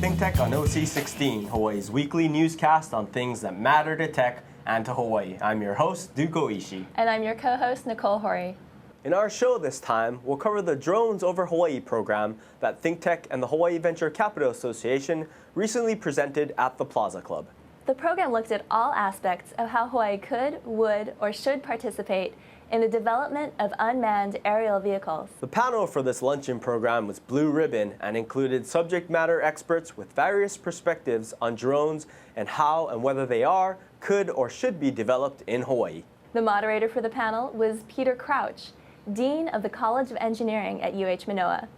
ThinkTech on OC16, Hawaii's weekly newscast on things that matter to tech and to Hawaii. I'm your host, Oishi. And I'm your co-host, Nicole Hori. In our show this time, we'll cover the Drones Over Hawaii program that ThinkTech and the Hawaii Venture Capital Association recently presented at the Plaza Club. The program looked at all aspects of how Hawaii could, would, or should participate in the development of unmanned aerial vehicles. The panel for this luncheon program was blue ribbon and included subject matter experts with various perspectives on drones and how and whether they are, could, or should be developed in Hawaii. The moderator for the panel was Peter Crouch, Dean of the College of Engineering at UH Manoa.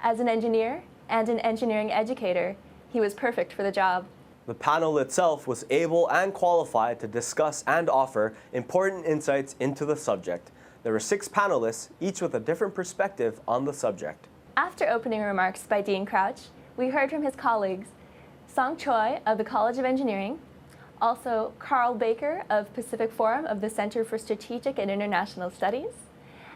As an engineer and an engineering educator, he was perfect for the job. The panel itself was able and qualified to discuss and offer important insights into the subject. There were 6 panelists, each with a different perspective on the subject. After opening remarks by Dean Crouch, we heard from his colleagues, Song Choi of the College of Engineering, also Carl Baker of Pacific Forum of the Center for Strategic and International Studies,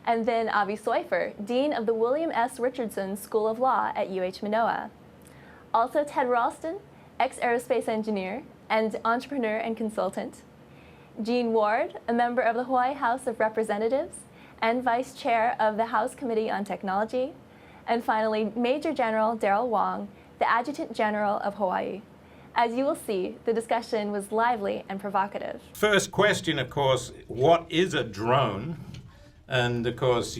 and then Avi Soifer, Dean of the William S. Richardson School of Law at UH Manoa. Also Ted Ralston, ex-aerospace engineer and entrepreneur and consultant. Gene Ward, a member of the Hawaii House of Representatives and vice chair of the House Committee on Technology. And finally, Major General Darrell Wong, the Adjutant General of Hawaii. As you will see, the discussion was lively and provocative. First question, of course, what is a drone? And of course,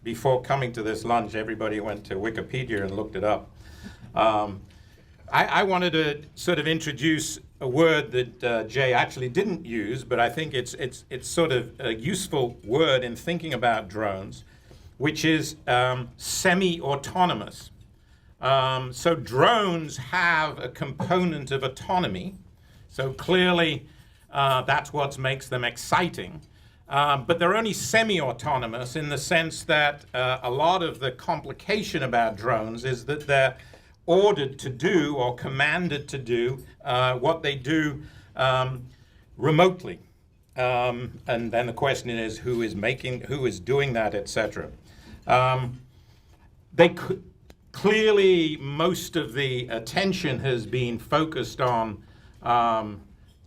before coming to this lunch, everybody went to Wikipedia and looked it up. I wanted to sort of introduce a word that Jay actually didn't use, but I think it's sort of a useful word in thinking about drones, which is semi-autonomous. So drones have a component of autonomy, so clearly that's what makes them exciting. But they're only semi-autonomous in the sense that a lot of the complication about drones is that they're ordered to do or commanded to do what they do remotely. And then the question is who is doing that, etc. Clearly, most of the attention has been focused on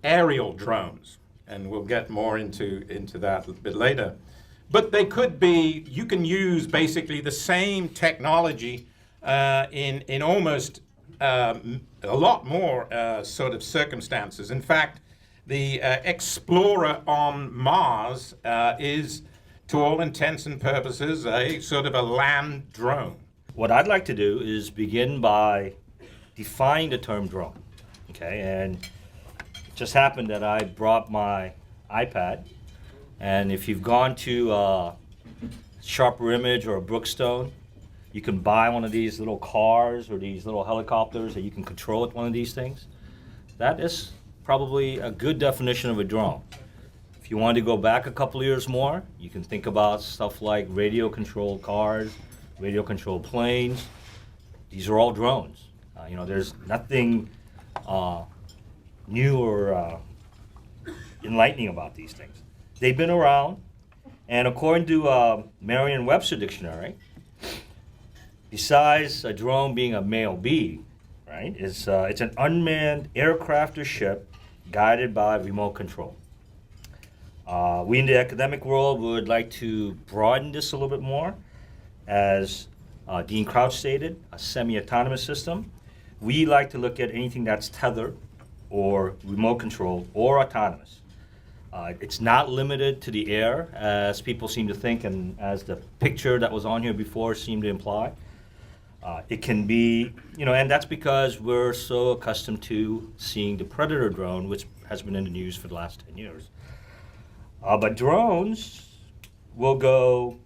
aerial drones, and we'll get more into that a bit later. But they could be, you can use basically the same technology in almost a lot more sort of circumstances. In fact, the Explorer on Mars is, to all intents and purposes, a sort of a land drone. What I'd like to do is begin by defining the term drone, okay? And it just happened that I brought my iPad, and if you've gone to Sharper Image or Brookstone, you can buy one of these little cars or these little helicopters that you can control with one of these things. That is probably a good definition of a drone. If you want to go back a couple of years more, you can think about stuff like radio-controlled cars, radio-controlled planes. These are all drones. There's nothing new or enlightening about these things. They've been around, and according to Merriam-Webster Dictionary, besides a drone being a male bee, right, it's an unmanned aircraft or ship guided by remote control. We in the academic world would like to broaden this a little bit more. As Dean Crouch stated, a semi-autonomous system. We like to look at anything that's tethered or remote controlled or autonomous. It's not limited to the air, as people seem to think, and as the picture that was on here before seemed to imply. It can be, and that's because we're so accustomed to seeing the Predator drone, which has been in the news for the last 10 years. But drones will go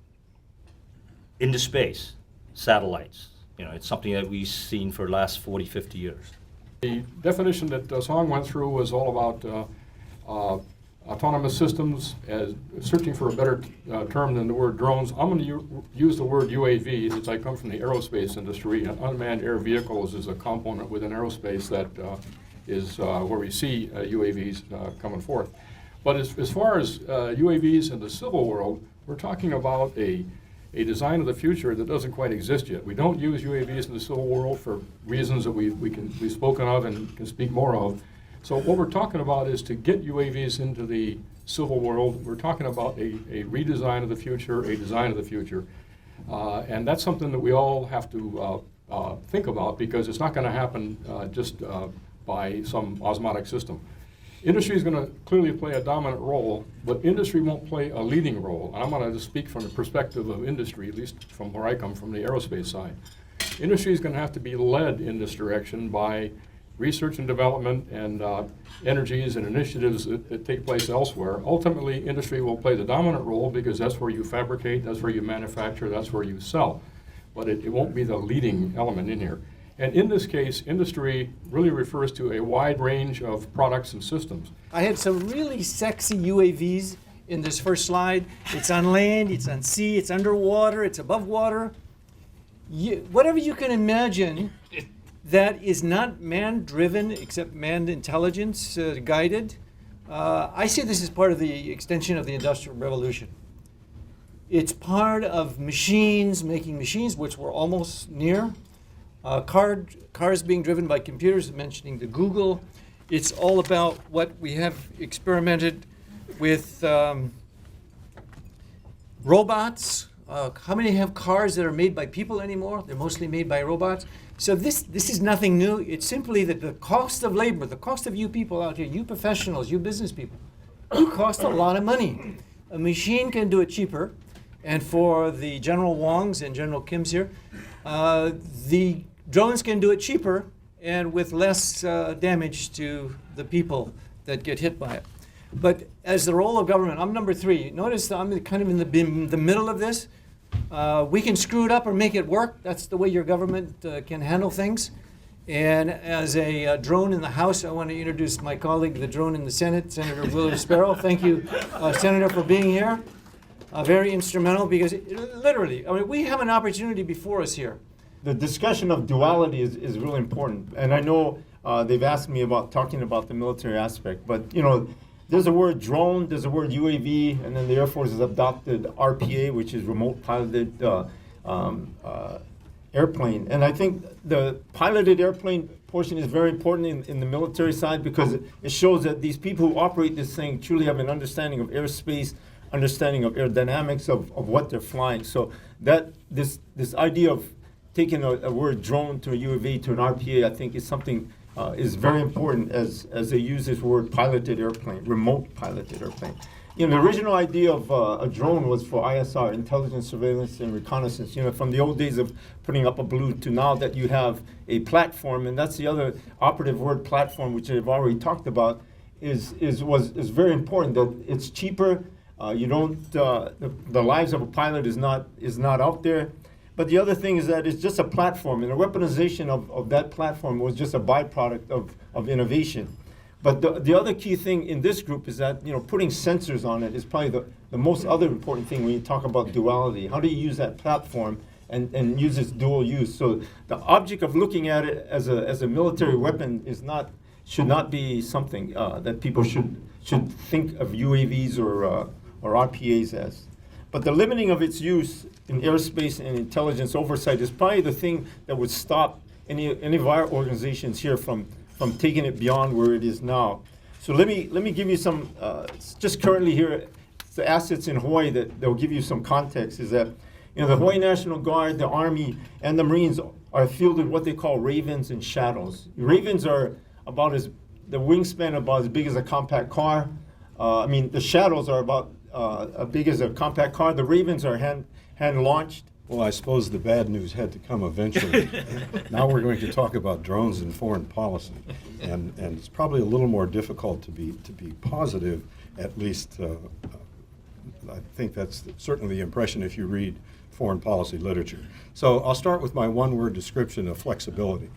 into space, satellites. It's something that we've seen for the last 40, 50 years. The definition that Song went through was all about autonomous systems, as searching for a better term than the word drones. I'm going to use the word UAV, since I come from the aerospace industry. Unmanned air vehicles is a component within aerospace that is where we see UAVs coming forth. But as far as UAVs in the civil world, we're talking about a a design of the future that doesn't quite exist yet. We don't use UAVs in the civil world for reasons that we've spoken of and can speak more of. So what we're talking about is to get UAVs into the civil world. We're talking about a redesign of the future, a design of the future. And that's something that we all have to think about, because it's not going to happen just by some osmotic system. Industry is going to clearly play a dominant role, but industry won't play a leading role. And I'm going to just speak from the perspective of industry, at least from where I come from, the aerospace side. Industry is going to have to be led in this direction by research and development and energies and initiatives that take place elsewhere. Ultimately, industry will play the dominant role because that's where you fabricate, that's where you manufacture, that's where you sell. But it won't be the leading element in here. And in this case, industry really refers to a wide range of products and systems. I had some really sexy UAVs in this first slide. It's on land, it's on sea, it's underwater, it's above water. Whatever you can imagine that is not man-driven, except manned intelligence guided. I see this as part of the extension of the Industrial Revolution. It's part of machines, making machines, which we're almost near. Cars being driven by computers, mentioning the Google. It's all about what we have experimented with robots. How many have cars that are made by people anymore? They're mostly made by robots. So this is nothing new. It's simply that the cost of labor, the cost of you people out here, you professionals, you business people, you cost a lot of money. A machine can do it cheaper. And for the General Wongs and General Kims here, the drones can do it cheaper and with less damage to the people that get hit by it. But as the role of government, I'm number 3. Notice that I'm kind of in the middle of this. We can screw it up or make it work. That's the way your government can handle things. And as a drone in the House, I want to introduce my colleague, the drone in the Senate, Senator Willard Sparrow. Thank you, Senator, for being here. Very instrumental, because literally, I mean, we have an opportunity before us here. The discussion of duality is really important. And I know they've asked me about talking about the military aspect, but you know, there's a word drone, there's a word UAV, and then the Air Force has adopted RPA, which is remote piloted airplane. And I think the piloted airplane portion is very important in the military side, because it shows that these people who operate this thing truly have an understanding of airspace, understanding of aerodynamics of what they're flying. So that this idea of taking a word drone to a UAV to an RPA, I think is something is very important as they use this word piloted airplane, remote piloted airplane. You know, the original idea of a drone was for ISR, intelligence, surveillance, and reconnaissance. You know, from the old days of putting up a balloon to now that you have a platform, and that's the other operative word, platform, which I've already talked about, is very important. That it's cheaper. You don't the lives of a pilot is not out there. But the other thing is that it's just a platform, and the weaponization of that platform was just a byproduct of innovation. But the other key thing in this group is that, you know, putting sensors on it is probably the most other important thing when you talk about duality. How do you use that platform and use its dual use? So the object of looking at it as a military weapon should not be something that people should think of UAVs or RPAs as. But the limiting of its use in airspace and intelligence oversight is probably the thing that would stop any of our organizations here from taking it beyond where it is now. So let me give you some, just currently here, the assets in Hawaii that will give you some context is that, you know, the Hawaii National Guard, the Army, and the Marines are fielded what they call Ravens and Shadows. Ravens are the wingspan about as big as a compact car. I mean, the Shadows are about as big as a compact car. The Ravens are hand launched. Well, I suppose the bad news had to come eventually. Now we're going to talk about drones and foreign policy, and it's probably a little more difficult to be positive. At least, I think that's certainly the impression if you read foreign policy literature. So I'll start with my one-word description of flexibility,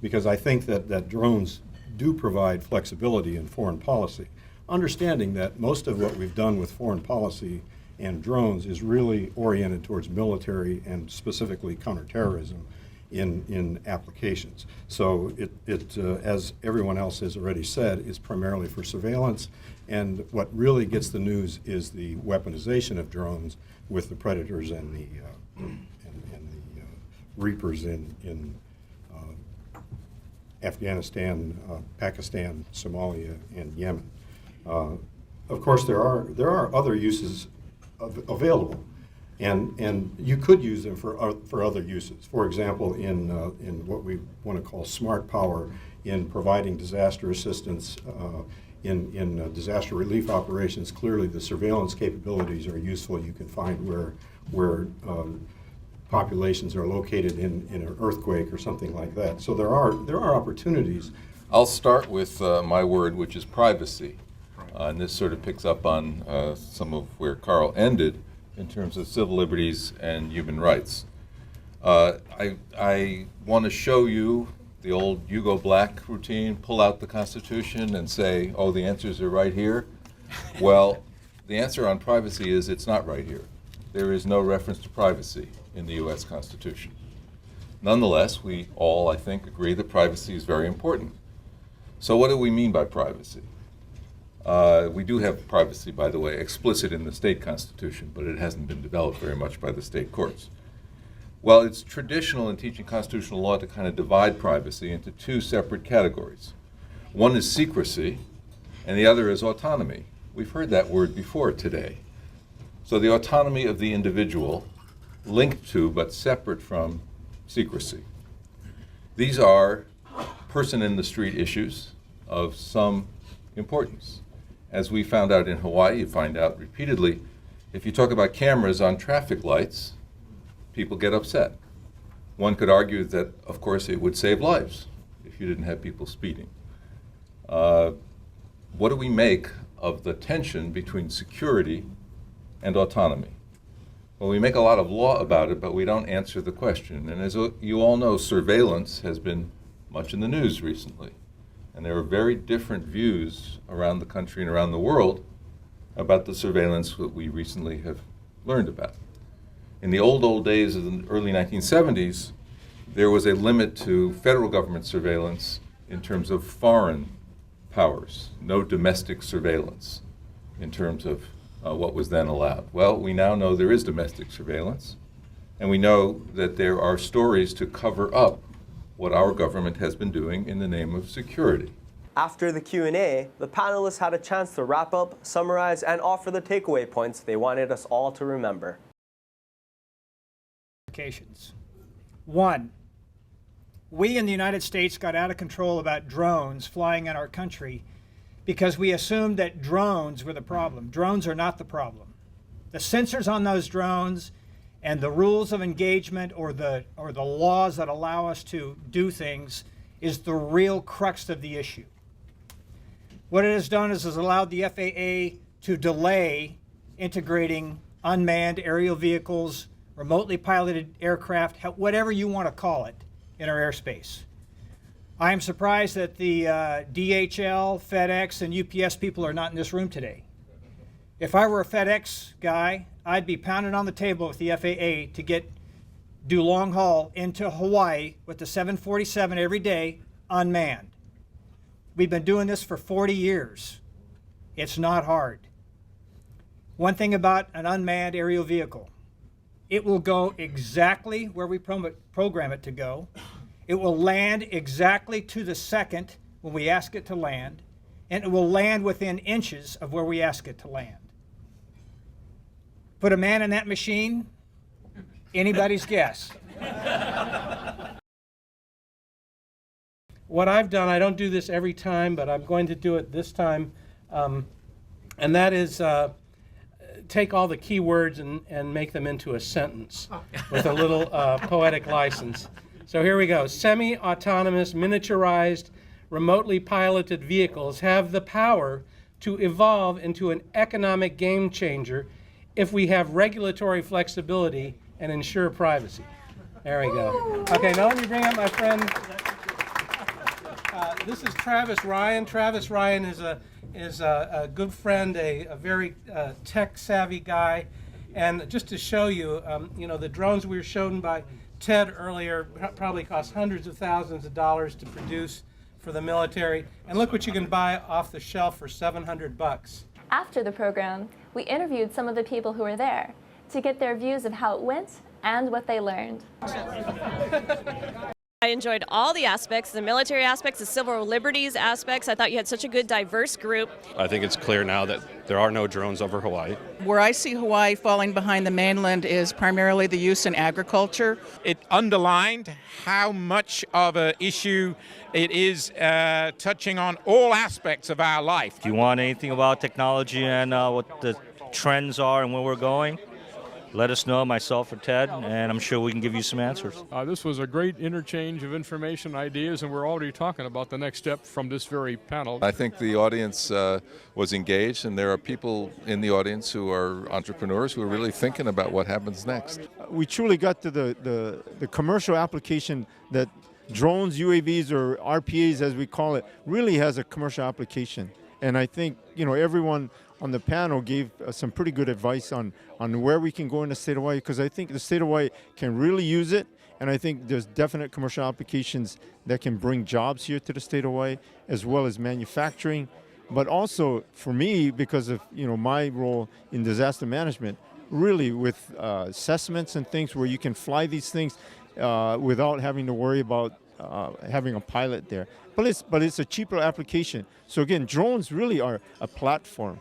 because I think that drones do provide flexibility in foreign policy. Understanding that most of what we've done with foreign policy and drones is really oriented towards military and specifically counterterrorism in applications. So it as everyone else has already said, is primarily for surveillance And what really gets the news is the weaponization of drones with the Predators and the Reapers in Afghanistan, Pakistan, Somalia, and Yemen. Of course, there are other uses available, and you could use them for other uses. For example, in what we want to call smart power, in providing disaster assistance, in disaster relief operations. Clearly, the surveillance capabilities are useful. You can find where populations are located in an earthquake or something like that. So there are opportunities. I'll start with my word, which is privacy. And this sort of picks up on some of where Carl ended in terms of civil liberties and human rights. I want to show you the old you go black routine, pull out the Constitution and say, oh, the answers are right here. Well, the answer on privacy is it's not right here. There is no reference to privacy in the US Constitution. Nonetheless, we all, I think, agree that privacy is very important. So what do we mean by privacy? We do have privacy, by the way, explicit in the state constitution, but it hasn't been developed very much by the state courts. Well, it's traditional in teaching constitutional law to kind of divide privacy into two separate categories. One is secrecy, and the other is autonomy. We've heard that word before today. So the autonomy of the individual, linked to but separate from secrecy. These are person in the street issues of some importance. As we found out in Hawaii, you find out repeatedly, if you talk about cameras on traffic lights, people get upset. One could argue that, of course, it would save lives if you didn't have people speeding. What do we make of the tension between security and autonomy? Well, we make a lot of law about it, but we don't answer the question. And as you all know, surveillance has been much in the news recently. And there are very different views around the country and around the world about the surveillance that we recently have learned about. In the old days of the early 1970s, there was a limit to federal government surveillance in terms of foreign powers, no domestic surveillance in terms of what was then allowed. Well, we now know there is domestic surveillance, and we know that there are stories to cover up what our government has been doing in the name of security. After the Q&A, the panelists had a chance to wrap up, summarize, and offer the takeaway points they wanted us all to remember. One, we in the United States got out of control about drones flying in our country because we assumed that drones were the problem. Drones are not the problem. The sensors on those drones and the rules of engagement or the laws that allow us to do things is the real crux of the issue. What it has done is has allowed the FAA to delay integrating unmanned aerial vehicles, remotely piloted aircraft, whatever you want to call it, in our airspace. I am surprised that the DHL, FedEx, and UPS people are not in this room today. If I were a FedEx guy, I'd be pounding on the table with the FAA to do long haul into Hawaii with the 747 every day, unmanned. We've been doing this for 40 years. It's not hard. One thing about an unmanned aerial vehicle, it will go exactly where we program it to go. It will land exactly to the second when we ask it to land, and it will land within inches of where we ask it to land. Put a man in that machine, anybody's guess. What I've done, I don't do this every time, but I'm going to do it this time, and that is take all the key words and make them into a sentence with a little poetic license. So here we go. Semi-autonomous, miniaturized, remotely piloted vehicles have the power to evolve into an economic game changer if we have regulatory flexibility and ensure privacy. There we go. Okay, now let me bring up my friend. This is Travis Ryan. Travis Ryan is a good friend, a very tech-savvy guy. And just to show you, the drones we were shown by Ted earlier probably cost hundreds of thousands of dollars to produce for the military. And look what you can buy off the shelf for $700. After the program, we interviewed some of the people who were there to get their views of how it went and what they learned. I enjoyed all the aspects, the military aspects, the civil liberties aspects. I thought you had such a good, diverse group. I think it's clear now that there are no drones over Hawaii. Where I see Hawaii falling behind the mainland is primarily the use in agriculture. It underlined how much of an issue it is touching on all aspects of our life. Do you want anything about technology and what the trends are and where we're going? Let us know, myself or Ted, and I'm sure we can give you some answers. This was a great interchange of information, ideas, and we're already talking about the next step from this very panel. I think the audience was engaged, and there are people in the audience who are entrepreneurs who are really thinking about what happens next. We truly got to the commercial application that drones, UAVs, or RPAs as we call it, really has a commercial application. And I think, everyone on the panel gave some pretty good advice on where we can go in the state of Hawaii, because I think the state of Hawaii can really use it, and I think there's definite commercial applications that can bring jobs here to the state of Hawaii, as well as manufacturing. But also, for me, because of my role in disaster management, really with assessments and things where you can fly these things without having to worry about having a pilot there. But it's a cheaper application. So again, drones really are a platform,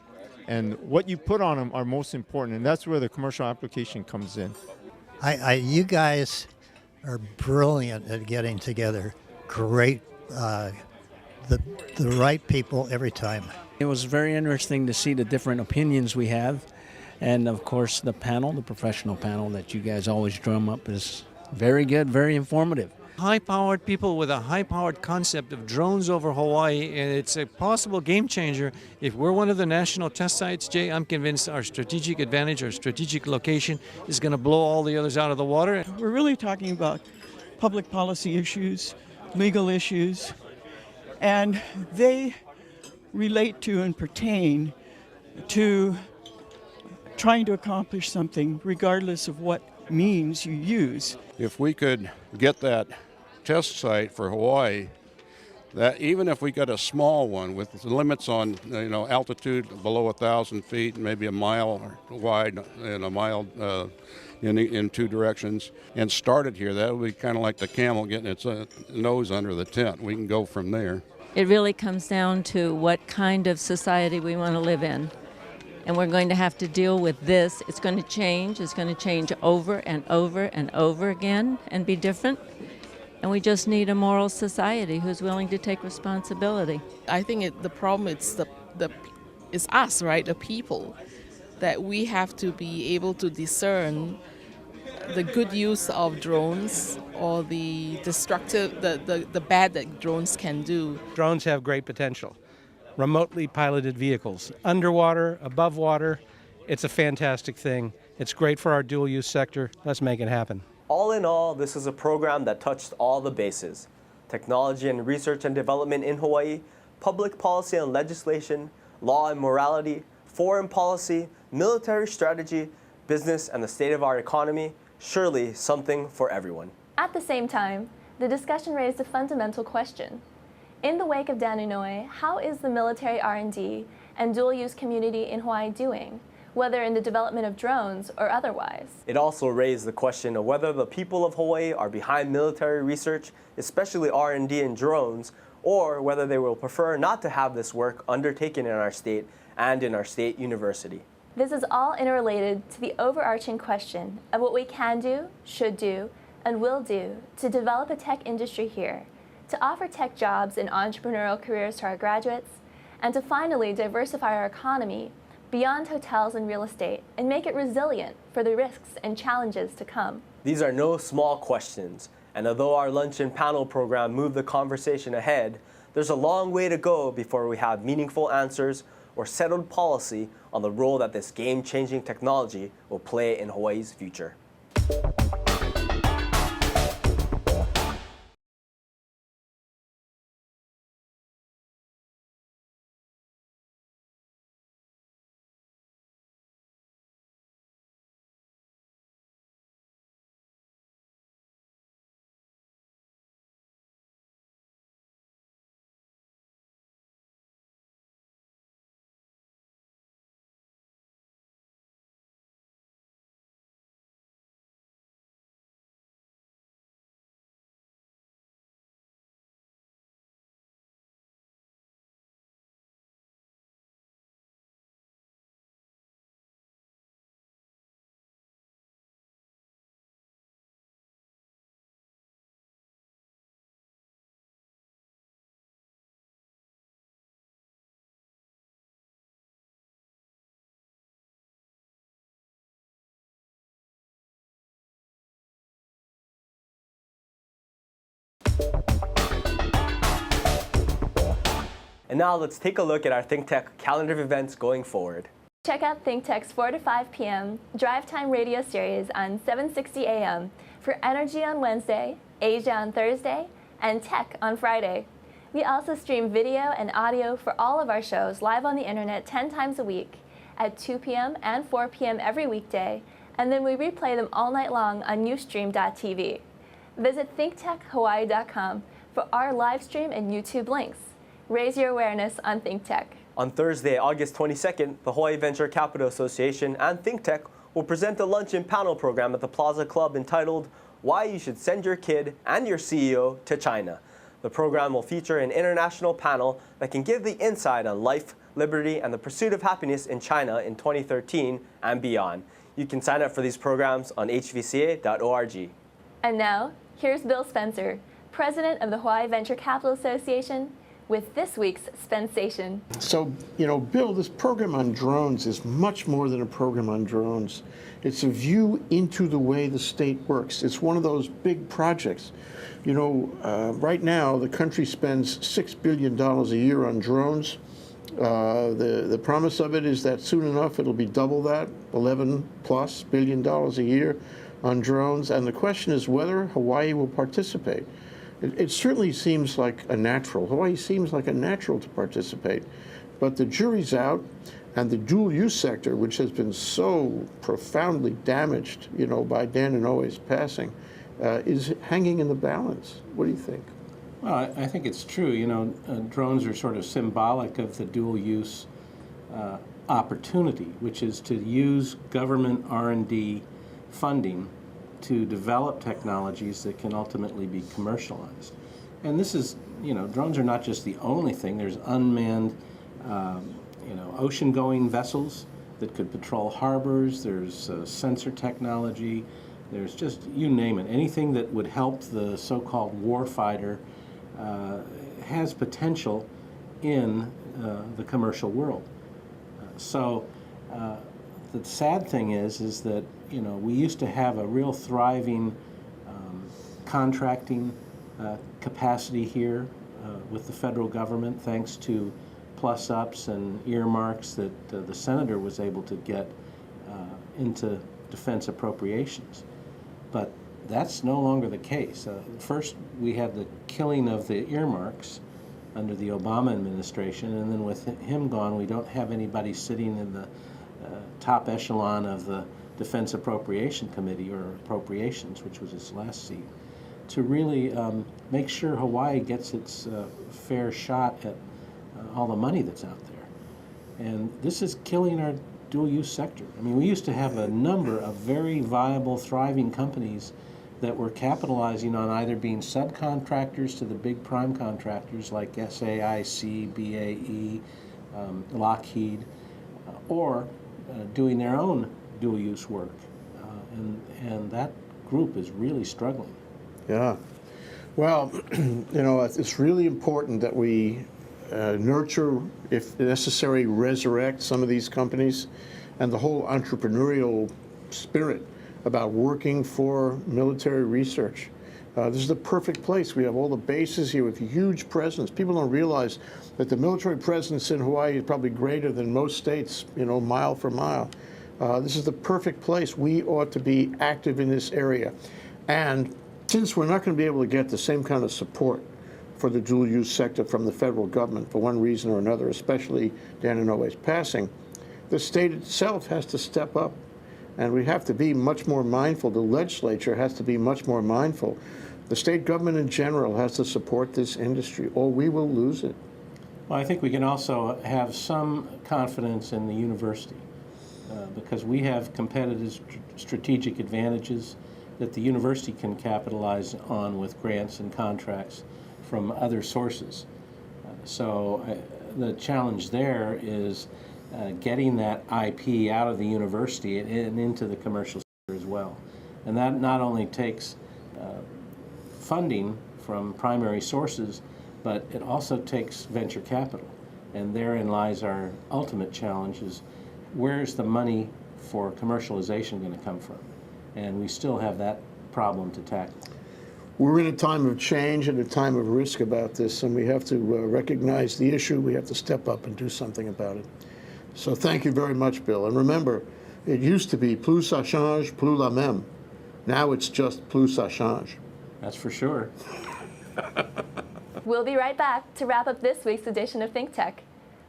and what you put on them are most important, and that's where the commercial application comes in. You guys are brilliant at getting together. Great, the right people every time. It was very interesting to see the different opinions we have, and of course the panel, the professional panel that you guys always drum up, is very good, very informative. High-powered people with a high-powered concept of drones over Hawaii, and it's a possible game changer. If we're one of the national test sites, Jay, I'm convinced our strategic advantage, our strategic location is going to blow all the others out of the water. We're really talking about public policy issues, legal issues, and they relate to and pertain to trying to accomplish something regardless of what means you use. If we could get that test site for Hawaii, that even if we got a small one with limits on altitude below 1,000 feet, maybe a mile wide and a mile in two directions, and started here, that would be kind of like the camel getting its nose under the tent. We can go from there. It really comes down to what kind of society we want to live in. And we're going to have to deal with this. It's going to change. It's going to change over and over and over again and be different. And we just need a moral society who's willing to take responsibility. I think the problem is it's us, right, the people, that we have to be able to discern the good use of drones or the destructive, the bad that drones can do. Drones have great potential. Remotely piloted vehicles, underwater, above water. It's a fantastic thing. It's great for our dual use sector. Let's make it happen. All in all, this is a program that touched all the bases: technology and research and development in Hawaii, public policy and legislation, law and morality, foreign policy, military strategy, business and the state of our economy. Surely something for everyone. At the same time, the discussion raised a fundamental question. In the wake of Danunoi, how is the military R&D and dual-use community in Hawaii doing, whether in the development of drones or otherwise? It also raised the question of whether the people of Hawaii are behind military research, especially R&D and drones, or whether they will prefer not to have this work undertaken in our state and in our state university. This is all interrelated to the overarching question of what we can do, should do, and will do to develop a tech industry here, to offer tech jobs and entrepreneurial careers to our graduates, and to finally diversify our economy beyond hotels and real estate and make it resilient for the risks and challenges to come. These are no small questions, and although our luncheon panel program moved the conversation ahead, there's a long way to go before we have meaningful answers or settled policy on the role that this game-changing technology will play in Hawaii's future. And now let's take a look at our ThinkTech calendar of events going forward. Check out ThinkTech's 4 to 5 p.m. Drive Time radio series on 760 a.m. for Energy on Wednesday, Asia on Thursday, and Tech on Friday. We also stream video and audio for all of our shows live on the internet 10 times a week at 2 p.m. and 4 p.m. every weekday, and then we replay them all night long on Ustream.tv. Visit thinktechhawaii.com for our live stream and YouTube links. Raise your awareness on ThinkTech. On Thursday, August 22nd, the Hawaii Venture Capital Association and ThinkTech will present a luncheon panel program at the Plaza Club entitled Why You Should Send Your Kid and Your CEO to China. The program will feature an international panel that can give the insight on life, liberty, and the pursuit of happiness in China in 2013 and beyond. You can sign up for these programs on hvca.org. And now, here's Bill Spencer, President of the Hawaii Venture Capital Association, with this week's Spensation. So, Bill, this program on drones is much more than a program on drones. It's a view into the way the state works. It's one of those big projects. Right now, the country spends $6 billion a year on drones. The promise of it is that soon enough it'll be double that, $11+ billion a year on drones. And the question is whether Hawaii will participate. It certainly seems like a natural. Hawaii seems like a natural to participate. But the jury's out, and the dual use sector, which has been so profoundly damaged, by Dan and Oi's passing, is hanging in the balance. What do you think? Well, I think it's true. Drones are sort of symbolic of the dual use opportunity, which is to use government R&D funding to develop technologies that can ultimately be commercialized. And this is, drones are not just the only thing. There's unmanned, ocean-going vessels that could patrol harbors. There's sensor technology. There's just, you name it. Anything that would help the so-called warfighter has potential in the commercial world. So the sad thing is that we used to have a real thriving contracting capacity here with the federal government, thanks to plus-ups and earmarks that the senator was able to get into defense appropriations. But that's no longer the case. First, we had the killing of the earmarks under the Obama administration, and then with him gone, we don't have anybody sitting in the top echelon of the Defense Appropriation Committee, or Appropriations, which was its last seat, to really make sure Hawaii gets its fair shot at all the money that's out there. And this is killing our dual-use sector. I mean, we used to have a number of very viable, thriving companies that were capitalizing on either being subcontractors to the big prime contractors like SAIC, BAE, Lockheed, or doing their own dual-use work. And that group is really struggling. Yeah. Well, it's really important that we nurture, if necessary, resurrect some of these companies and the whole entrepreneurial spirit about working for military research. This is the perfect place. We have all the bases here with huge presence. People don't realize that the military presence in Hawaii is probably greater than most states, mile for mile. This is the perfect place. We ought to be active in this area. And since we're not going to be able to get the same kind of support for the dual-use sector from the federal government for one reason or another, especially Dan and Oi's passing, the state itself has to step up. And we have to be much more mindful. The legislature has to be much more mindful. The state government in general has to support this industry, or we will lose it. Well, I think we can also have some confidence in the university because we have competitive strategic advantages that the university can capitalize on with grants and contracts from other sources. So the challenge there is getting that IP out of the university and into the commercial sector as well. And that not only takes funding from primary sources, but it also takes venture capital. And therein lies our ultimate challenge is where's the money for commercialization going to come from? And we still have that problem to tackle. We're in a time of change and a time of risk about this, and we have to recognize the issue. We have to step up and do something about it. So thank you very much, Bill. And remember, it used to be plus ça change, plus la même. Now it's just plus ça change. That's for sure. We'll be right back to wrap up this week's edition of ThinkTech.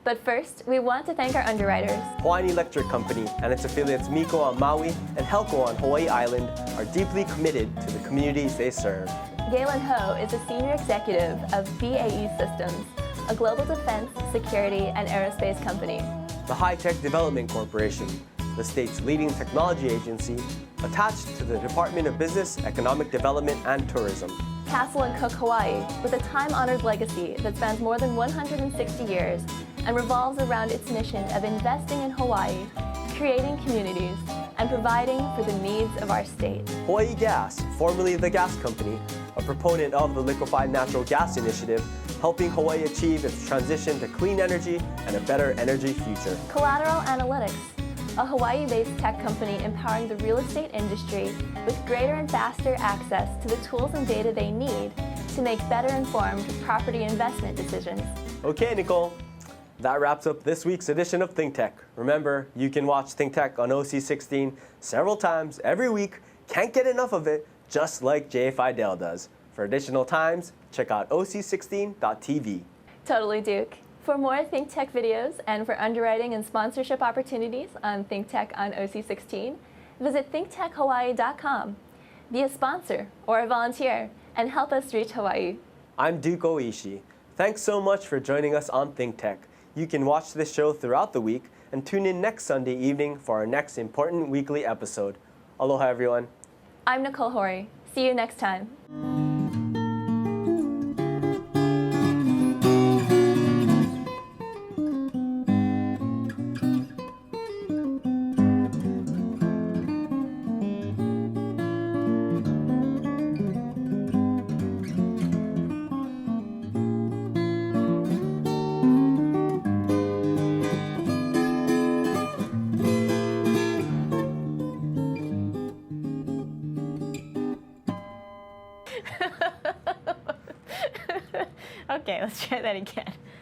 But first, we want to thank our underwriters. Hawaiian Electric Company and its affiliates Miko on Maui and Helco on Hawaii Island are deeply committed to the communities they serve. Galen Ho is a senior executive of BAE Systems, a global defense, security, and aerospace company. The High Tech Development Corporation, the state's leading technology agency, attached to the Department of Business, Economic Development, and Tourism. Castle & Cook Hawaii, with a time-honored legacy that spans more than 160 years and revolves around its mission of investing in Hawaii, creating communities, and providing for the needs of our state. Hawaii Gas, formerly the Gas Company, a proponent of the Liquefied Natural Gas Initiative, helping Hawaii achieve its transition to clean energy and a better energy future. Collateral Analytics, a Hawaii-based tech company empowering the real estate industry with greater and faster access to the tools and data they need to make better informed property investment decisions. Okay, Nicole. That wraps up this week's edition of ThinkTech. Remember, you can watch ThinkTech on OC16 several times every week. Can't get enough of it, just like JFI Dale does. For additional times, check out OC16.tv. Totally, Duke. For more ThinkTech videos and for underwriting and sponsorship opportunities on ThinkTech on OC16, visit thinktechhawaii.com. Be a sponsor or a volunteer and help us reach Hawaii. I'm Duke Oishi. Thanks so much for joining us on ThinkTech. You can watch this show throughout the week and tune in next Sunday evening for our next important weekly episode. Aloha, everyone. I'm Nicole Hori. See you next time. Okay, let's try that again.